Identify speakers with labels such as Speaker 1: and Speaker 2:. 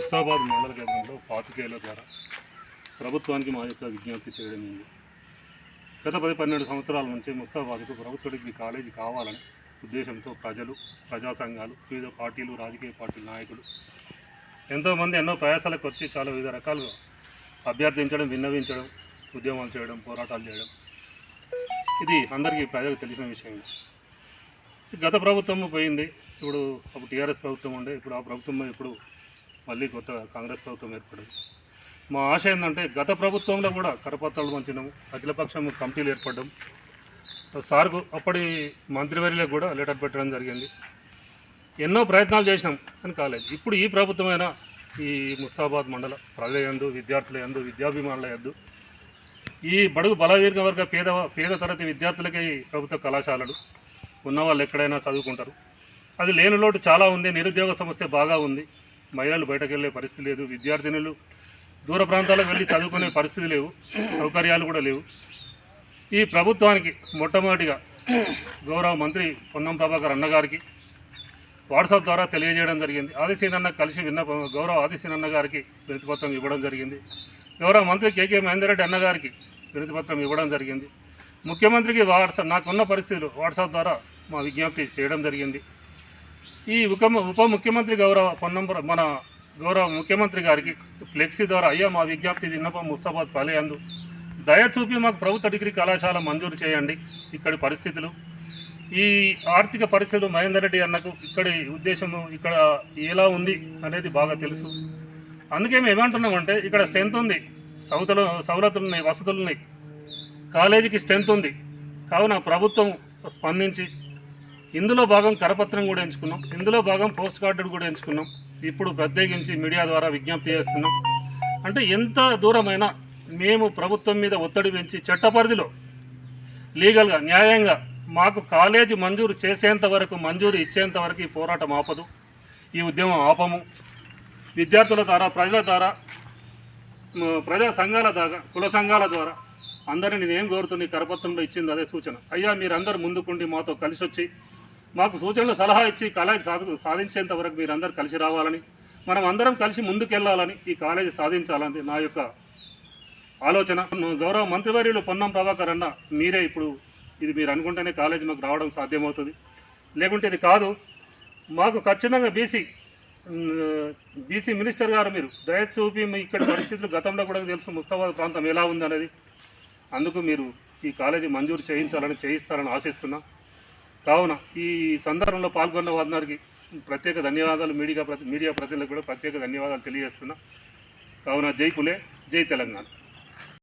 Speaker 1: ముస్తాబాద్ మండల కేంద్రంలో పాతికేయుల ద్వారా ప్రభుత్వానికి మా యొక్క విజ్ఞప్తి చేయడం ఉంది. గత 10-12 సంవత్సరాల నుంచి ముస్తాబాద్కు ప్రభుత్వానికి కాలేజీ కావాలని ఉద్దేశంతో ప్రజలు, ప్రజా సంఘాలు, వివిధ పార్టీలు, రాజకీయ పార్టీల నాయకులు ఎంతోమంది ఎన్నో ప్రయాసాలకు వచ్చి చాలా వివిధ రకాలుగా అభ్యర్థించడం, విన్నవించడం, ఉద్యమాలు చేయడం, పోరాటాలు చేయడం, ఇది అందరికీ ప్రజలకు తెలిసిన విషయం. గత ప్రభుత్వం పోయింది, ఇప్పుడు అప్పుడు టీఆర్ఎస్ ప్రభుత్వం ఉండే, ఇప్పుడు ఆ ప్రభుత్వం ఇప్పుడు మళ్ళీ కొత్త కాంగ్రెస్ ప్రభుత్వం ఏర్పడింది. మా ఆశ ఏంటంటే గత ప్రభుత్వంలో కూడా కరపత్రాలు పంచడం, అఖిలపక్షం కమిటీలు ఏర్పడడం, సార్కు అప్పటి మంత్రివర్యులకు కూడా లెటర్ పెట్టడం జరిగింది. ఎన్నో ప్రయత్నాలు చేసినాం కానీ కాలేదు. ఇప్పుడు ఈ ప్రభుత్వమైనా ఈ ముస్తాబాద్ మండల ప్రజల యందు, విద్యార్థుల యందు, విద్యాభిమానుల యందు, ఈ బడుగు బలవీర్గ వర్గ పేద తరగతి విద్యార్థులకి ప్రభుత్వ కళాశాలలు ఉన్నవాళ్ళు ఎక్కడైనా చదువుకుంటారు. అది లేని లోటు చాలా ఉంది. నిరుద్యోగ సమస్య బాగా ఉంది. మహిళలు బయటకు వెళ్ళే పరిస్థితి లేదు. విద్యార్థినులు దూర ప్రాంతాలకు వెళ్ళి చదువుకునే పరిస్థితి లేవు. సౌకర్యాలు కూడా లేవు. ఈ ప్రభుత్వానికి మొట్టమొదటిగా గౌరవ మంత్రి పొన్నం ప్రభాకర్ అన్నగారికి వాట్సాప్ ద్వారా తెలియజేయడం జరిగింది. ఆదిశీనన్న కలిసి గౌరవ ఆదిశీనన్న గారికి వినతిపత్రం ఇవ్వడం జరిగింది. గౌరవ మంత్రి కేకే మహేందర్ రెడ్డి అన్నగారికి వినతిపత్రం ఇవ్వడం జరిగింది. ముఖ్యమంత్రికి నాకున్న పరిస్థితులు వాట్సాప్ ద్వారా మా విజ్ఞప్తి చేయడం జరిగింది. ఈ ఉప ముఖ్యమంత్రి మన గౌరవ ముఖ్యమంత్రి గారికి ఫ్లెక్సీ ద్వారా అయ్యా మా విజ్ఞప్తి విన్నపం ముస్తాబాద్ పాలేయందు దయ చూపి మాకు ప్రభుత్వ డిగ్రీ కళాశాల మంజూరు చేయండి. ఇక్కడి పరిస్థితులు, ఈ ఆర్థిక పరిస్థితులు మహేందర్ రెడ్డి అన్నకు ఇక్కడి ఉద్దేశము ఇక్కడ ఎలా ఉంది అనేది బాగా తెలుసు. అందుకే మేము ఏమంటున్నామంటే ఇక్కడ స్ట్రెంత్ ఉంది, సవలతులు ఉన్నాయి, వసతులు ఉన్నాయి, కాలేజీకి స్ట్రెంత్ ఉంది. కావున ప్రభుత్వం స్పందించి ఇందులో భాగం కరపత్రం కూడా ఎంచుకున్నాం, ఇందులో భాగం పోస్ట్ కార్డు కూడా ఎంచుకున్నాం. ఇప్పుడు ప్రత్యేకించి మీడియా ద్వారా విజ్ఞప్తి చేస్తున్నాం. అంటే ఎంత దూరమైనా మేము ప్రభుత్వం మీద ఒత్తిడి పెంచి చట్ట పరిధిలో లీగల్గా, న్యాయంగా మాకు కాలేజీ మంజూరు చేసేంత వరకు, మంజూరు ఇచ్చేంత వరకు ఈ పోరాటం ఆపదు, ఈ ఉద్యమం ఆపము. విద్యార్థుల ద్వారా, ప్రజల ద్వారా, ప్రజా సంఘాల ద్వారా, కుల సంఘాల ద్వారా అందరినీ నేనేం కోరుతున్నా కరపత్రంలో ఇచ్చింది అదే సూచన. అయ్యా మీరందరూ ముందుకుండి మాతో కలిసి వచ్చి మాకు సూచనలు, సలహా ఇచ్చి కాలేజీ సాధించేంత వరకు మీరందరూ కలిసి రావాలని, మనం అందరం కలిసి ముందుకెళ్లాలని, ఈ కాలేజీ సాధించాలని నా యొక్క ఆలోచన. గౌరవ మంత్రివర్యులు పొన్నం ప్రభాకర్ అన్న మీరే ఇప్పుడు ఇది మీరు అనుకుంటేనే కాలేజీ మాకు రావడం సాధ్యమవుతుంది, లేకుంటే ఇది కాదు. మాకు ఖచ్చితంగా బీసీ మినిస్టర్ గారు మీరు దయ చూపి ఇక్కడ పరిస్థితులు గతంలో కూడా తెలుసు ముస్తాబాద్ ప్రాంతం ఎలా ఉంది అనేది, అందుకు మీరు ఈ కాలేజీ మంజూరు చేయిస్తారని ఆశిస్తున్నా. కావున ఈ సందర్భంలో పాల్గొన్న వారికి ప్రత్యేక ధన్యవాదాలు, మీడియా ప్రతినిధులకు కూడా ప్రత్యేక ధన్యవాదాలు తెలియజేస్తున్నా. కావున జై పులే, జై తెలంగాణ.